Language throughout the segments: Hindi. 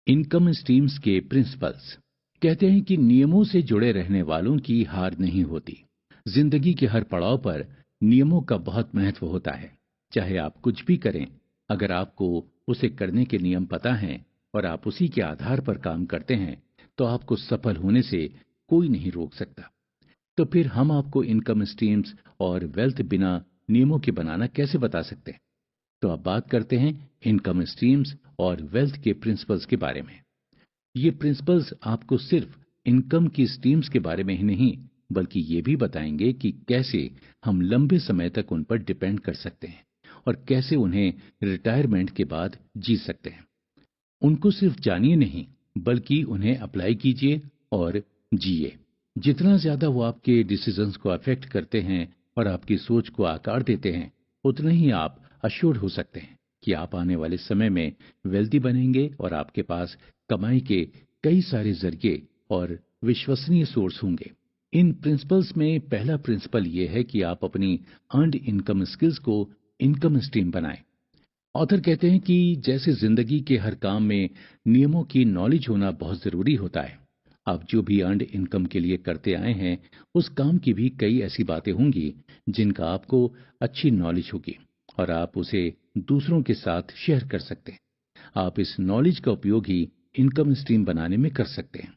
इनकम स्ट्रीम्स के प्रिंसिपल्स कहते हैं कि नियमों से जुड़े रहने वालों की हार नहीं होती। जिंदगी के हर पड़ाव पर नियमों का बहुत महत्व होता है। चाहे आप कुछ भी करें, अगर आपको उसे करने के नियम पता हैं और आप उसी के आधार पर काम करते हैं, तो आपको सफल होने से कोई नहीं रोक सकता। तो फिर हम आपको इनकम स्ट्रीम्स और वेल्थ बिना नियमों के बनाना कैसे बता सकते हैं? तो अब बात करते हैं इनकम स्ट्रीम्स और वेल्थ के प्रिंसिपल्स के बारे में। ये प्रिंसिपल्स आपको सिर्फ इनकम की स्ट्रीम्स के बारे में ही नहीं, बल्कि ये भी बताएंगे कि कैसे हम लंबे समय तक उन पर डिपेंड कर सकते हैं और कैसे उन्हें रिटायरमेंट के बाद जी सकते हैं। उनको सिर्फ जानिए नहीं, बल्कि उन्हें अप्लाई कीजिए और जिए। जितना ज्यादा वो आपके डिसीजंस को अफेक्ट करते हैं और आपकी सोच को आकार देते हैं, उतना ही आप अश्योर्ड हो सकते हैं कि आप आने वाले समय में वेल्दी बनेंगे और आपके पास कमाई के कई सारे जरिए और विश्वसनीय सोर्स होंगे। इन प्रिंसिपल्स में पहला प्रिंसिपल ये है कि आप अपनी अर्नड इनकम स्किल्स को इनकम स्ट्रीम बनाएं। ऑथर कहते हैं कि जैसे जिंदगी के हर काम में नियमों की नॉलेज होना बहुत जरूरी होता है, आप जो भी अर्नड इनकम के लिए करते आए हैं, उस काम की भी कई ऐसी बातें होंगी जिनका आपको अच्छी नॉलेज होगी और आप उसे दूसरों के साथ शेयर कर सकते हैं। आप इस नॉलेज का उपयोग ही इनकम स्ट्रीम बनाने में कर सकते हैं।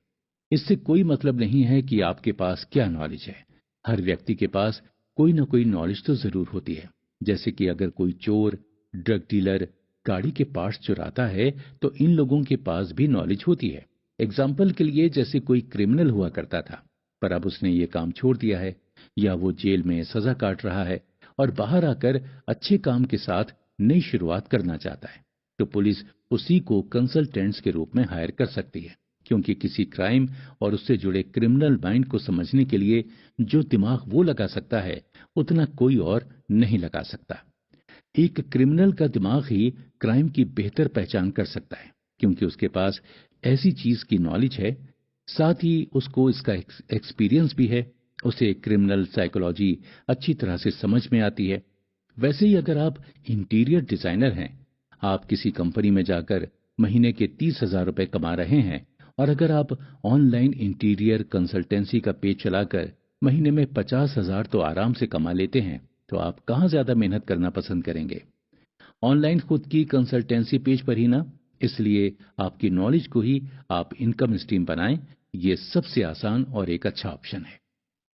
इससे कोई मतलब नहीं है कि आपके पास क्या नॉलेज है। हर व्यक्ति के पास कोई ना कोई नॉलेज तो जरूर होती है। जैसे कि अगर कोई चोर, ड्रग डीलर गाड़ी के पार्ट्स चुराता है, तो इन लोगों के पास भी नॉलेज होती है। एग्जाम्पल के लिए, जैसे कोई क्रिमिनल हुआ करता था, पर अब उसने ये काम छोड़ दिया है, या वो जेल में सजा काट रहा है और बाहर आकर अच्छे काम के साथ नई शुरुआत करना चाहता है, तो पुलिस उसी को कंसल्टेंट्स के रूप में हायर कर सकती है। क्योंकि किसी क्राइम और उससे जुड़े क्रिमिनल माइंड को समझने के लिए जो दिमाग वो लगा सकता है, उतना कोई और नहीं लगा सकता। एक क्रिमिनल का दिमाग ही क्राइम की बेहतर पहचान कर सकता है, क्योंकि उसके पास ऐसी चीज की नॉलेज है, साथ ही उसको इसका एक्सपीरियंस भी है। उसे क्रिमिनल साइकोलॉजी अच्छी तरह से समझ में आती है। वैसे ही अगर आप इंटीरियर डिजाइनर हैं, आप किसी कंपनी में जाकर महीने के 30,000 रुपए कमा रहे हैं, और अगर आप ऑनलाइन इंटीरियर कंसल्टेंसी का पेज चलाकर महीने में 50,000 तो आराम से कमा लेते हैं, तो आप कहाँ ज्यादा मेहनत करना पसंद करेंगे? ऑनलाइन खुद की कंसल्टेंसी पेज पर ही ना। इसलिए आपकी नॉलेज को ही आप इनकम स्ट्रीम बनाएं। ये सबसे आसान और एक अच्छा ऑप्शन है।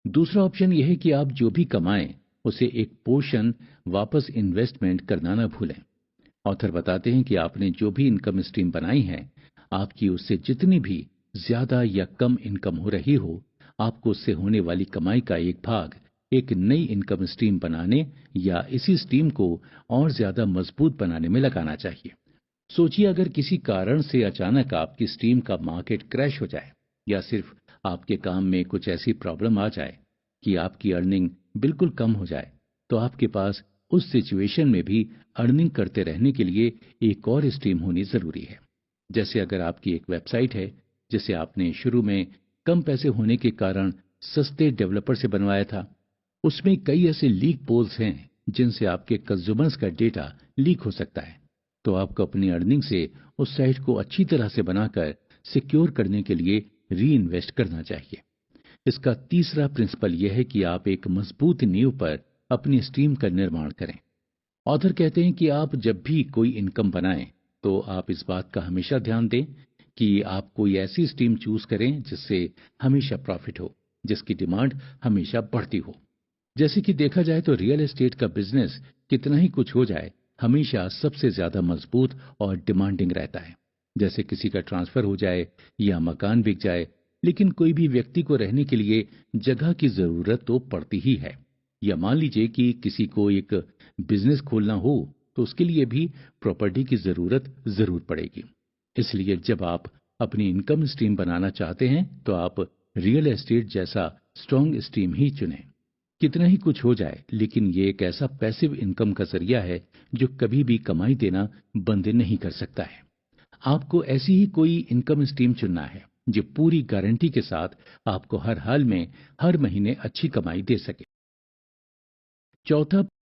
दूसरा ऑप्शन यह है कि आप जो भी कमाएं, उसे एक पोर्शन वापस इन्वेस्टमेंट करना ना भूलें। ऑथर बताते हैं कि आपने जो भी इनकम स्ट्रीम बनाई है, आपकी उससे जितनी भी ज्यादा या कम इनकम हो रही हो, आपको उससे होने वाली कमाई का एक भाग एक नई इनकम स्ट्रीम बनाने या इसी स्ट्रीम को और ज्यादा मजबूत बनाने में लगाना चाहिए। सोचिए, अगर किसी कारण से अचानक आपकी स्ट्रीम का मार्केट क्रैश हो जाए, या सिर्फ आपके काम में कुछ ऐसी प्रॉब्लम आ जाए कि आपकी अर्निंग बिल्कुल कम हो जाए, तो आपके पास उस सिचुएशन में भी अर्निंग करते रहने के लिए एक और स्ट्रीम होनी जरूरी है। जैसे अगर आपकी एक वेबसाइट है, जिसे आपने शुरू में कम पैसे होने के कारण सस्ते डेवलपर से बनवाया था, उसमें कई ऐसे लीक पोल्स हैं जिनसे आपके कंज्यूमर्स का डेटा लीक हो सकता है। तो आपको अपनी अर्निंग से उस साइट को अच्छी तरह से बनाकर सिक्योर करने के लिए री इन्वेस्ट करना चाहिए। इसका तीसरा प्रिंसिपल यह है कि आप एक मजबूत नींव पर अपनी स्ट्रीम का निर्माण करें। ऑथर कहते हैं कि आप जब भी कोई इनकम बनाएं, तो आप इस बात का हमेशा ध्यान दें कि आप कोई ऐसी स्ट्रीम चूज करें जिससे हमेशा प्रॉफिट हो, जिसकी डिमांड हमेशा बढ़ती हो। जैसे कि देखा जाए तो रियल एस्टेट का बिजनेस कितना ही कुछ हो जाए, हमेशा सबसे ज्यादा मजबूत और डिमांडिंग रहता है। जैसे किसी का ट्रांसफर हो जाए या मकान बिक जाए, लेकिन कोई भी व्यक्ति को रहने के लिए जगह की जरूरत तो पड़ती ही है। या मान लीजिए कि किसी को एक बिजनेस खोलना हो, तो उसके लिए भी प्रॉपर्टी की जरूरत जरूर पड़ेगी। इसलिए जब आप अपनी इनकम स्ट्रीम बनाना चाहते हैं, तो आप रियल एस्टेट जैसा स्ट्रॉन्ग स्ट्रीम ही चुनें। कितना ही कुछ हो जाए, लेकिन ये एक ऐसा पैसिव इनकम का जरिया है जो कभी भी कमाई देना बंद नहीं कर सकता है। आपको ऐसी ही कोई इनकम स्ट्रीम चुनना है जो पूरी गारंटी के साथ आपको हर हाल में हर महीने अच्छी कमाई दे सके। चौथा